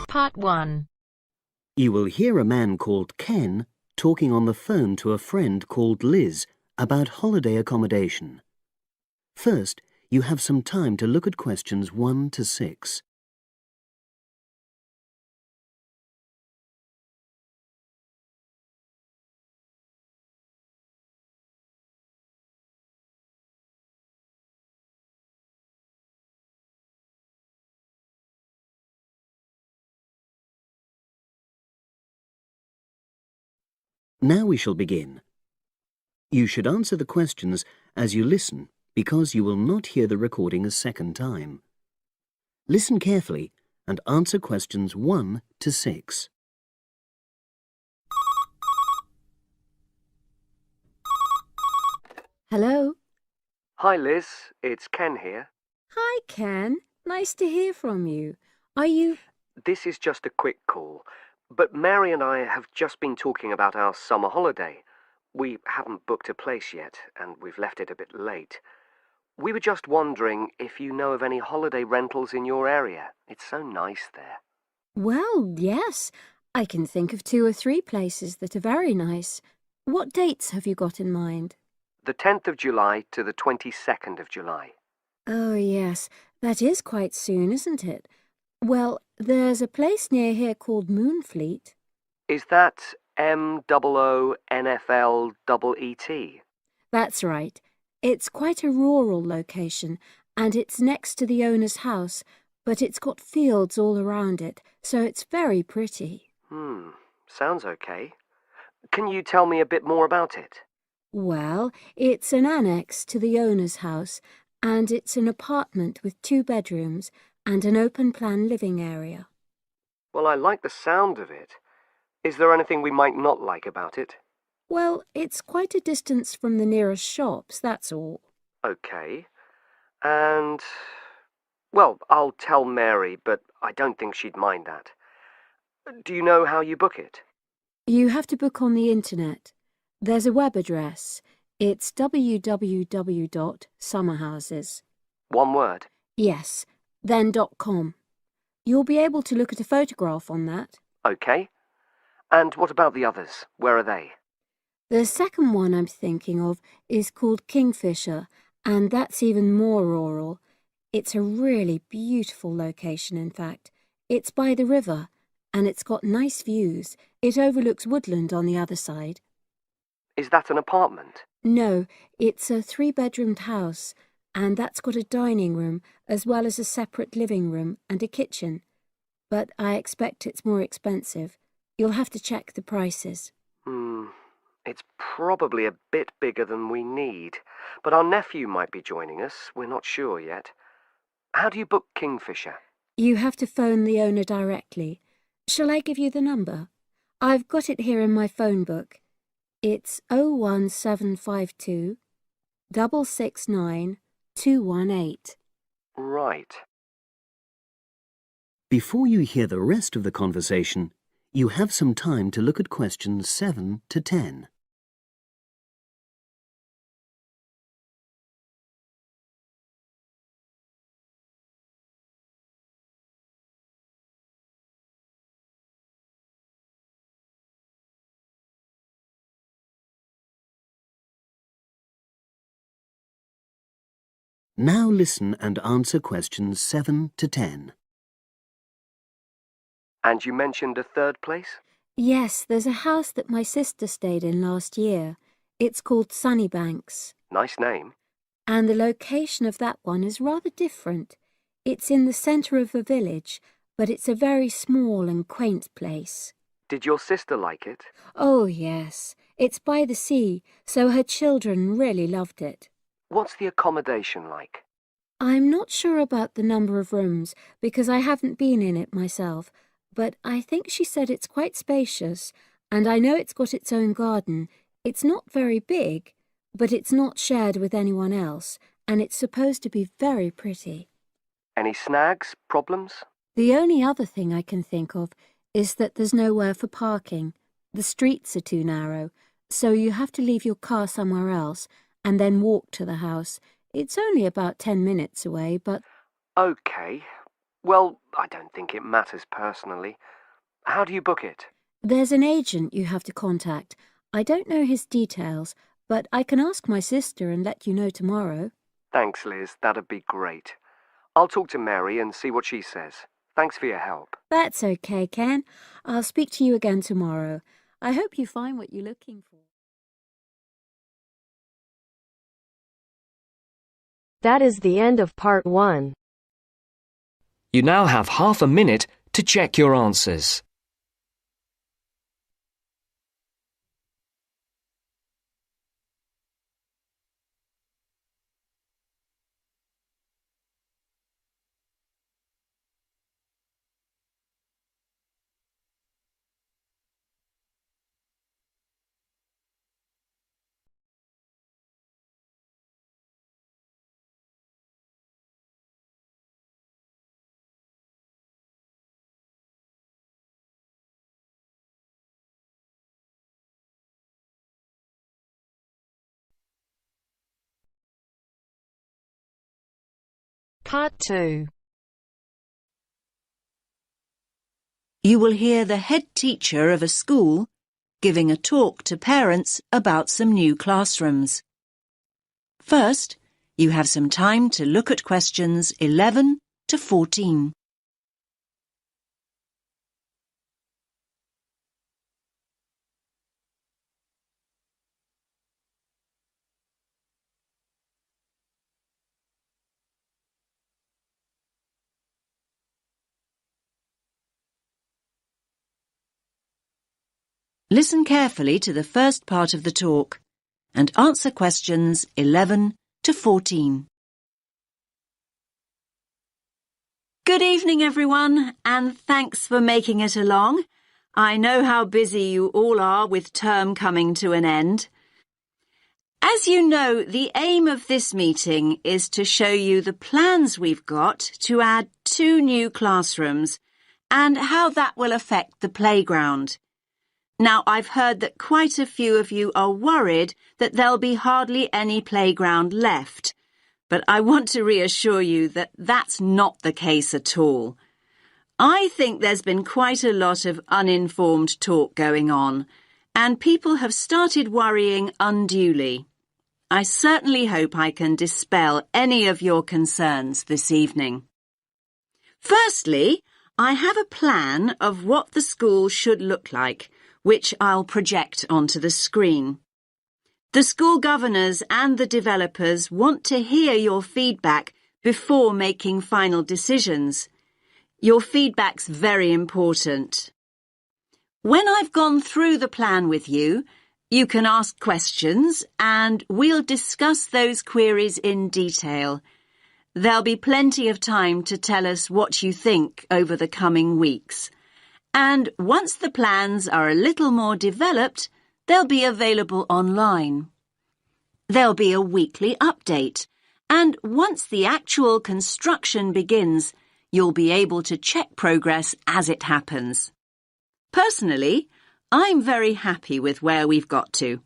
Part 1. You will hear a man called Ken talking on the phone to a friend called Liz about holiday accommodation. First, you have some time to look at questions 1 to 6. Now we shall begin. You should answer the questions as you listen because you will not hear the recording a second time. Listen carefully and answer questions 1 to 6. Hello. Hi Liz, it's Ken here. Hi, Ken. Nice to hear from you. Are you... This is just a quick call, but Mary and I have just been talking about our summer holiday. We haven't booked a place yet, and we've left it a bit late. We were just wondering if you know of any holiday rentals in your area. It's so nice there. Well, yes. I can think of 2 or 3 places that are very nice. What dates have you got in mind? The 10th of July to the 22nd of July. Oh, yes. That is quite soon, isn't it? Well, there's a place near here called Moonfleet. Is that MOONFLEET? That's right. It's quite a rural location, and it's next to the owner's house, but it's got fields all around it, so it's very pretty. Sounds okay. Can you tell me a bit more about it? Well, it's an annex to the owner's house, and it's an apartment with 2 bedrooms and an open-plan living area. Well, I like the sound of it. Is there anything we might not like about it? Well, it's quite a distance from the nearest shops, that's all. Okay. And... well, I'll tell Mary, but I don't think she'd mind that. Do you know how you book it? You have to book on the internet. There's a web address. It's www.summerhouses. One word? Yes, then .com. You'll be able to look at a photograph on that. Okay. And what about the others? Where are they? The second one I'm thinking of is called Kingfisher, and that's even more rural. It's a really beautiful location, in fact. It's by the river, and it's got nice views. It overlooks woodland on the other side. Is that an apartment? No, it's a 3-bedroomed house, and that's got a dining room as well as a separate living room and a kitchen. But I expect it's more expensive. You'll have to check the prices. It's probably a bit bigger than we need, but our nephew might be joining us. We're not sure yet. How do you book Kingfisher? You have to phone the owner directly. Shall I give you the number? I've got it here in my phone book. It's 01752 669 218. Right. Before you hear the rest of the conversation, you have some time to look at questions 7 to 10. Now listen and answer questions 7 to 10. And you mentioned a third place? Yes, there's a house that my sister stayed in last year. It's called Sunnybanks. Nice name. And the location of that one is rather different. It's in the centre of a village, but it's a very small and quaint place. Did your sister like it? Oh, yes. It's by the sea, so her children really loved it. What's the accommodation like? I'm not sure about the number of rooms, because I haven't been in it myself, but I think she said it's quite spacious, and I know it's got its own garden. It's not very big, but it's not shared with anyone else, and it's supposed to be very pretty. Any snags? Problems? The only other thing I can think of is that there's nowhere for parking. The streets are too narrow, so you have to leave your car somewhere else and then walk to the house. It's only about 10 minutes away, but... Okay. Well, I don't think it matters personally. How do you book it? There's an agent you have to contact. I don't know his details, but I can ask my sister and let you know tomorrow. Thanks, Liz. That'd be great. I'll talk to Mary and see what she says. Thanks for your help. That's okay, Ken. I'll speak to you again tomorrow. I hope you find what you're looking for. That is the end of part 1. You now have half a minute to check your answers. Part 2. You will hear the head teacher of a school giving a talk to parents about some new classrooms. First, you have some time to look at questions 11 to 14. Listen carefully to the first part of the talk and answer questions 11 to 14. Good evening, everyone, and thanks for making it along. I know how busy you all are with term coming to an end. As you know, the aim of this meeting is to show you the plans we've got to add 2 new classrooms and how that will affect the playground. Now, I've heard that quite a few of you are worried that there'll be hardly any playground left, but I want to reassure you that that's not the case at all. I think there's been quite a lot of uninformed talk going on, and people have started worrying unduly. I certainly hope I can dispel any of your concerns this evening. Firstly, I have a plan of what the school should look like, which I'll project onto the screen. The school governors and the developers want to hear your feedback before making final decisions. Your feedback's very important. When I've gone through the plan with you, you can ask questions and we'll discuss those queries in detail. There'll be plenty of time to tell us what you think over the coming weeks. And once the plans are a little more developed, they'll be available online. There'll be a weekly update, and once the actual construction begins, you'll be able to check progress as it happens. Personally, I'm very happy with where we've got to.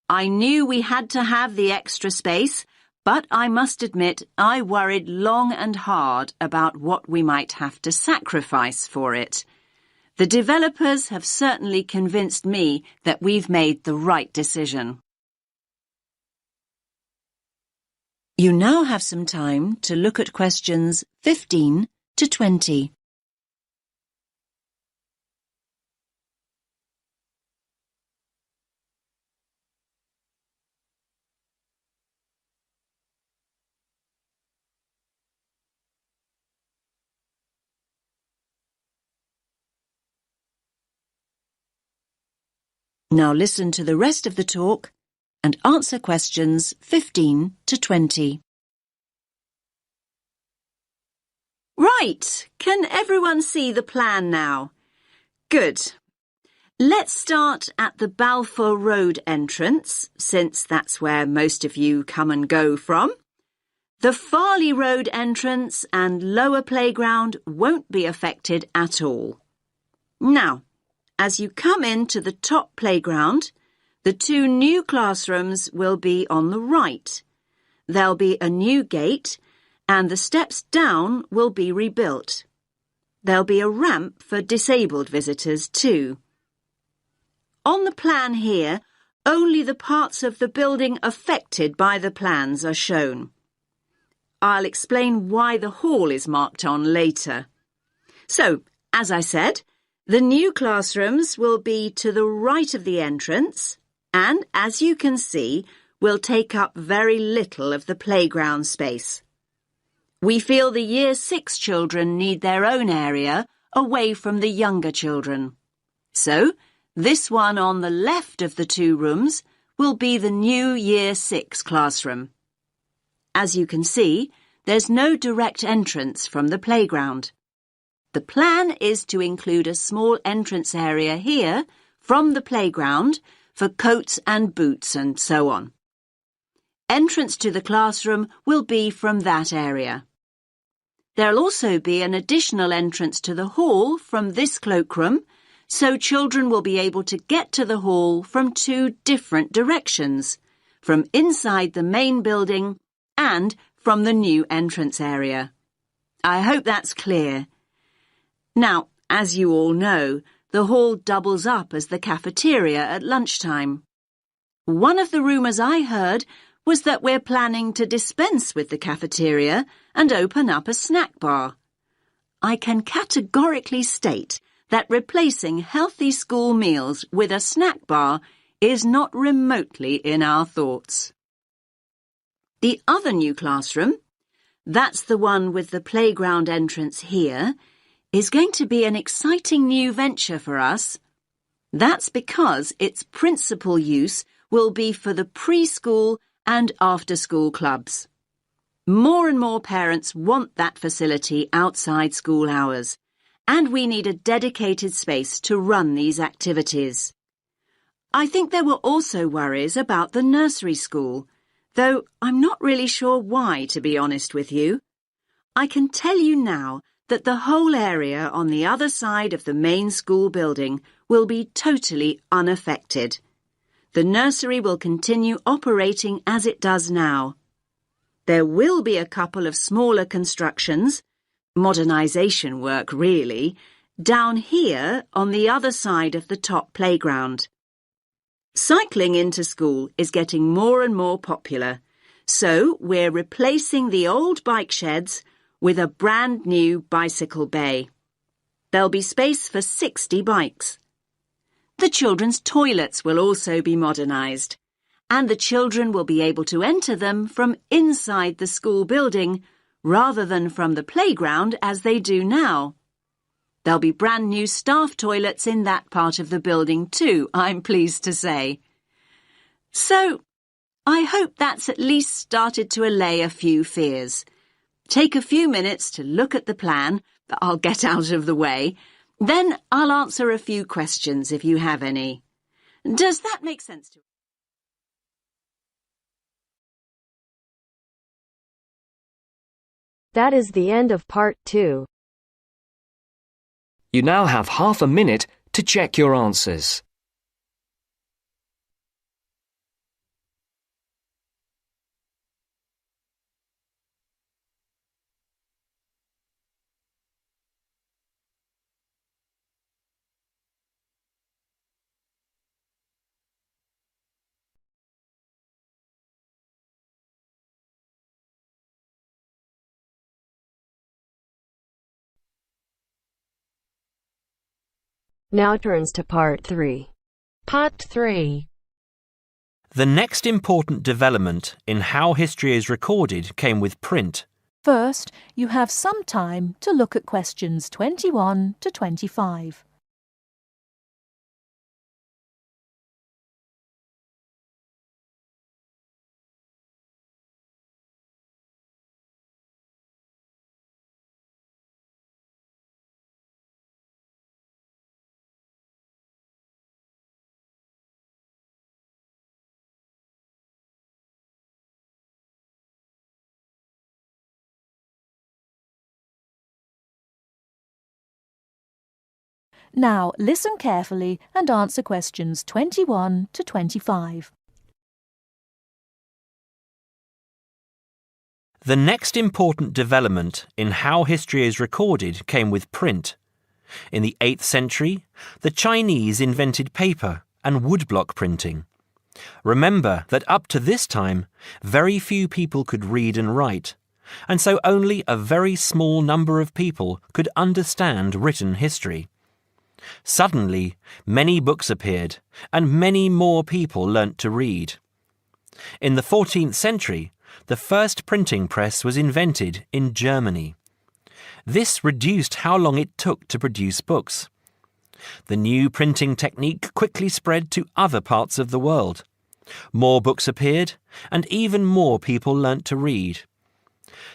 I knew we had to have the extra space, but I must admit I worried long and hard about what we might have to sacrifice for it. The developers have certainly convinced me that we've made the right decision. You now have some time to look at questions 15 to 20. Now listen to the rest of the talk and answer questions 15 to 20. Right, can everyone see the plan now? Good. Let's start at the Balfour Road entrance, since that's where most of you come and go from. The Farley Road entrance and lower playground won't be affected at all. Now, as you come into the top playground, the 2 new classrooms will be on the right. There'll be a new gate, and the steps down will be rebuilt. There'll be a ramp for disabled visitors too. On the plan here, only the parts of the building affected by the plans are shown. I'll explain why the hall is marked on later. So, as I said, the new classrooms will be to the right of the entrance and, as you can see, will take up very little of the playground space. We feel the Year 6 children need their own area away from the younger children. So, this one on the left of the two rooms will be the new Year 6 classroom. As you can see, there's no direct entrance from the playground. The plan is to include a small entrance area here from the playground for coats and boots and so on. Entrance to the classroom will be from that area. There'll also be an additional entrance to the hall from this cloakroom, so children will be able to get to the hall from two different directions, from inside the main building and from the new entrance area. I hope that's clear. Now, as you all know, the hall doubles up as the cafeteria at lunchtime. One of the rumours I heard was that we're planning to dispense with the cafeteria and open up a snack bar. I can categorically state that replacing healthy school meals with a snack bar is not remotely in our thoughts. The other new classroom, that's the one with the playground entrance here, is going to be an exciting new venture for us. That's because its principal use will be for the preschool and after-school clubs. More and more parents want that facility outside school hours, and we need a dedicated space to run these activities. I think there were also worries about the nursery school, though I'm not really sure why, to be honest with you. I can tell you now that the whole area on the other side of the main school building will be totally unaffected. The nursery will continue operating as it does now. There will be a couple of smaller constructions, modernisation work really, down here on the other side of the top playground. Cycling into school is getting more and more popular, so we're replacing the old bike sheds with a brand new bicycle bay. There'll be space for 60 bikes. The children's toilets will also be modernised, and the children will be able to enter them from inside the school building rather than from the playground as they do now. There'll be brand new staff toilets in that part of the building too, I'm pleased to say. So, I hope that's at least started to allay a few fears. Take a few minutes to look at the plan that I'll get out of the way. Then I'll answer a few questions if you have any. Does that make sense to you? That is the end of part 2. You now have half a minute to check your answers. Now turns to part 3. Part 3. The next important development in how history is recorded came with print. First, you have some time to look at questions 21 to 25. Now listen carefully and answer questions 21 to 25. The next important development in how history is recorded came with print. In the 8th century, the Chinese invented paper and woodblock printing. Remember that up to this time, very few people could read and write, and so only a very small number of people could understand written history. Suddenly, many books appeared, and many more people learnt to read. In the 14th century, the first printing press was invented in Germany. This reduced how long it took to produce books. The new printing technique quickly spread to other parts of the world. More books appeared, and even more people learnt to read.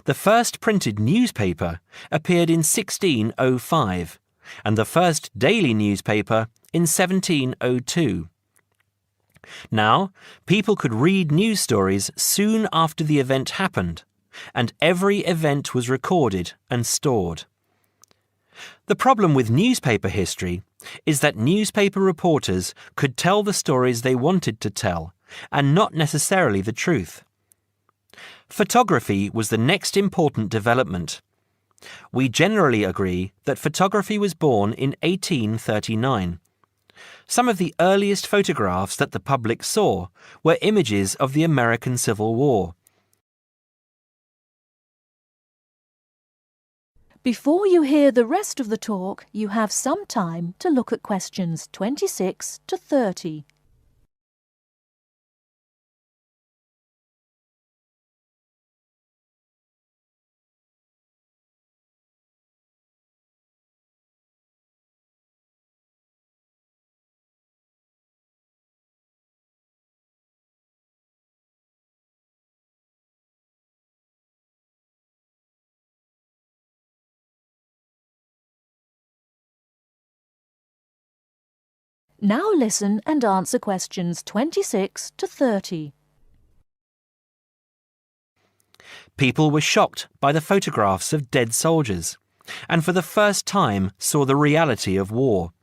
The first printed newspaper appeared in 1605, and the first daily newspaper in 1702. Now, people could read news stories soon after the event happened, and every event was recorded and stored. The problem with newspaper history is that newspaper reporters could tell the stories they wanted to tell, and not necessarily the truth. Photography was the next important development. We generally agree that photography was born in 1839. Some of the earliest photographs that the public saw were images of the American Civil War. Before you hear the rest of the talk, you have some time to look at questions 26 to 30. Now listen and answer questions 26 to 30. People were shocked by the photographs of dead soldiers, and for the first time saw the reality of war.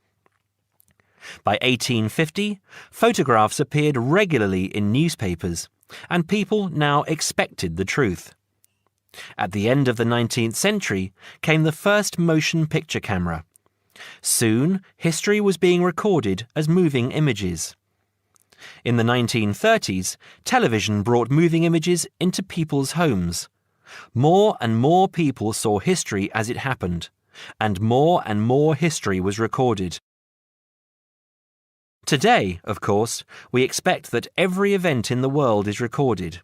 By 1850, photographs appeared regularly in newspapers, and people now expected the truth. At the end of the 19th century came the first motion picture camera. Soon, history was being recorded as moving images. In the 1930s, television brought moving images into people's homes. More and more people saw history as it happened, and more history was recorded. Today, of course, we expect that every event in the world is recorded.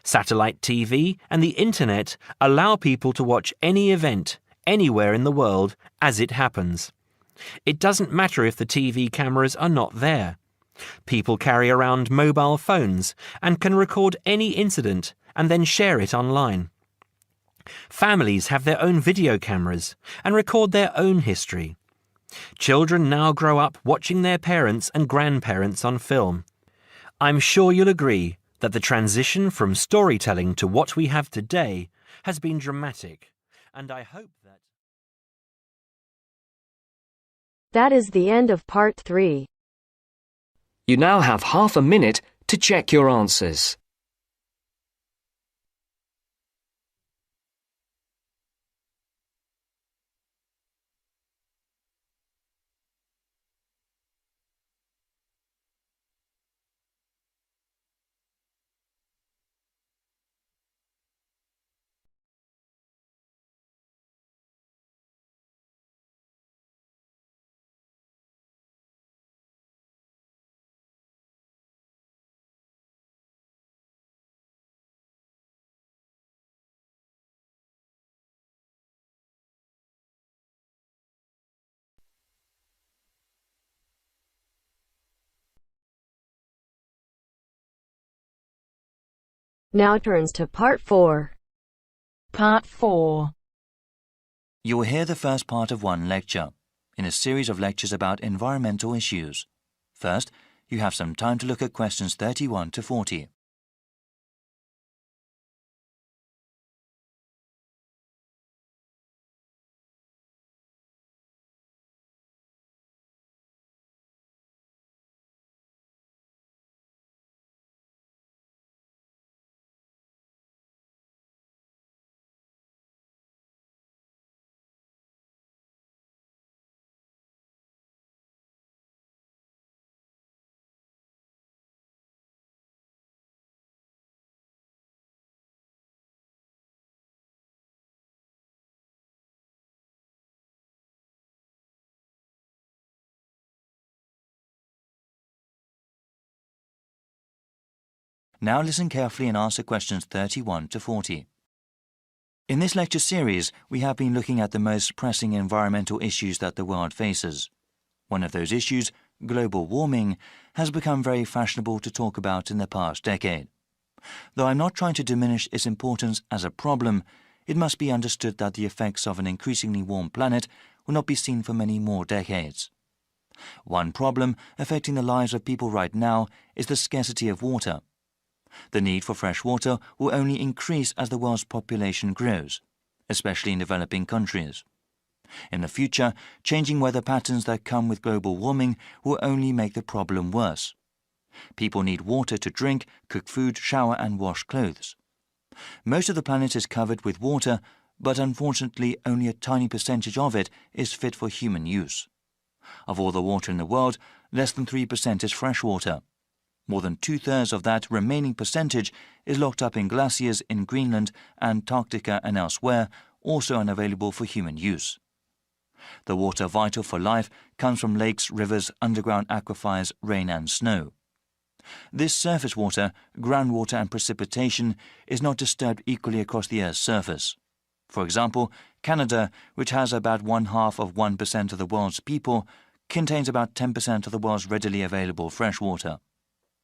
Satellite TV and the Internet allow people to watch any event, anywhere in the world, as it happens. It doesn't matter if the TV cameras are not there. People carry around mobile phones and can record any incident and then share it online. Families have their own video cameras and record their own history. Children now grow up watching their parents and grandparents on film. I'm sure you'll agree that the transition from storytelling to what we have today has been dramatic, and I hope that... That is the end of part 3. You now have half a minute to check your answers. Now turns to part 4. Part 4. You will hear the first part of one lecture, in a series of lectures about environmental issues. First, you have some time to look at questions 31 to 40. Now listen carefully and answer questions 31 to 40. In this lecture series, we have been looking at the most pressing environmental issues that the world faces. One of those issues, global warming, has become very fashionable to talk about in the past decade. Though I'm not trying to diminish its importance as a problem, it must be understood that the effects of an increasingly warm planet will not be seen for many more decades. One problem affecting the lives of people right now is the scarcity of water. The need for fresh water will only increase as the world's population grows, especially in developing countries. In the future, changing weather patterns that come with global warming will only make the problem worse. People need water to drink, cook food, shower and wash clothes. Most of the planet is covered with water, but unfortunately only a tiny percentage of it is fit for human use. Of all the water in the world, less than 3% is fresh water. More than 2/3 of that remaining percentage is locked up in glaciers in Greenland, Antarctica and elsewhere, also unavailable for human use. The water vital for life comes from lakes, rivers, underground aquifers, rain and snow. This surface water, groundwater and precipitation is not disturbed equally across the Earth's surface. For example, Canada, which has about 0.5% of the world's people, contains about 10% of the world's readily available fresh water.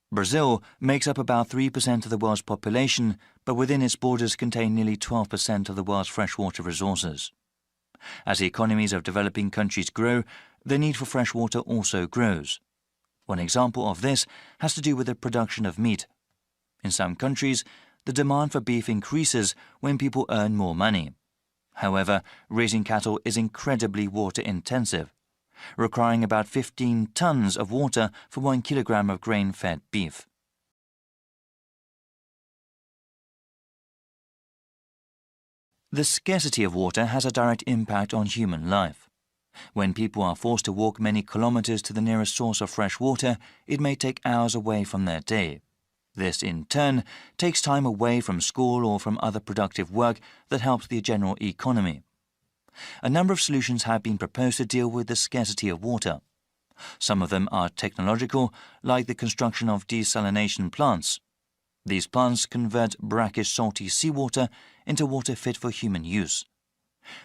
Brazil makes up about 3% of the world's population, but within its borders contain nearly 12% of the world's freshwater resources. As the economies of developing countries grow, the need for fresh water also grows. One example of this has to do with the production of meat. In some countries, the demand for beef increases when people earn more money. However, raising cattle is incredibly water-intensive, requiring about 15 tons of water for 1 kilogram of grain-fed beef. The scarcity of water has a direct impact on human life. When people are forced to walk many kilometers to the nearest source of fresh water, it may take hours away from their day. This, in turn, takes time away from school or from other productive work that helps the general economy. A number of solutions have been proposed to deal with the scarcity of water. Some of them are technological, like the construction of desalination plants. These plants convert brackish salty seawater into water fit for human use.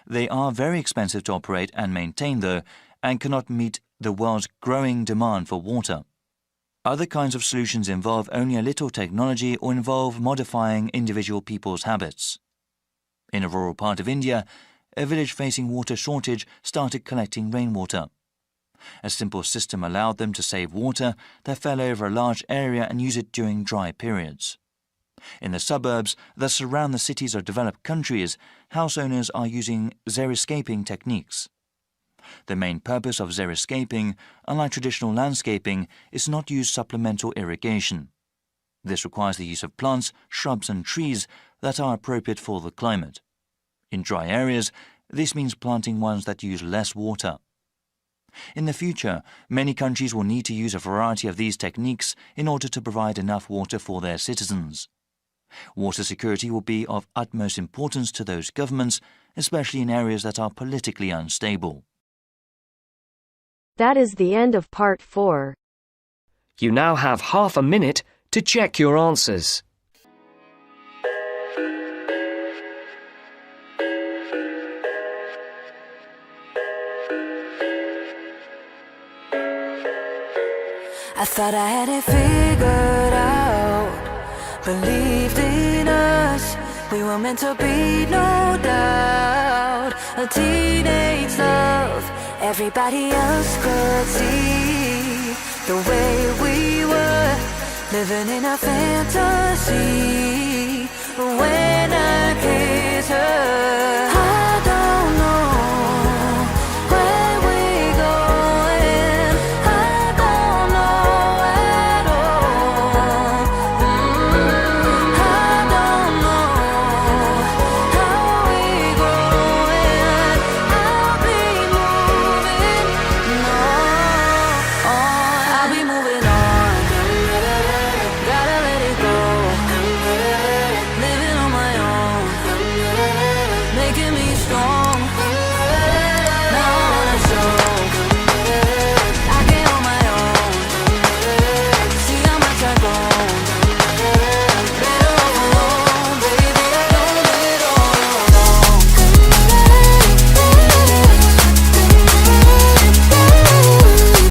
They are very expensive to operate and maintain, though, and cannot meet the world's growing demand for water. Other kinds of solutions involve only a little technology or involve modifying individual people's habits. In a rural part of India, a village facing water shortage started collecting rainwater. A simple system allowed them to save water that fell over a large area and use it during dry periods. In the suburbs that surround the cities of developed countries, house owners are using xeriscaping techniques. The main purpose of xeriscaping, unlike traditional landscaping, is not to use supplemental irrigation. This requires the use of plants, shrubs and trees that are appropriate for the climate. In dry areas, this means planting ones that use less water. In the future, many countries will need to use a variety of these techniques in order to provide enough water for their citizens. Water security will be of utmost importance to those governments, especially in areas that are politically unstable. That is the end of part 4. You now have half a minute to check your answers. I thought I had it figured out, believed in us, we were meant to be, no doubt. A teenage love, everybody else could see the way we were, living in a fantasy. When I came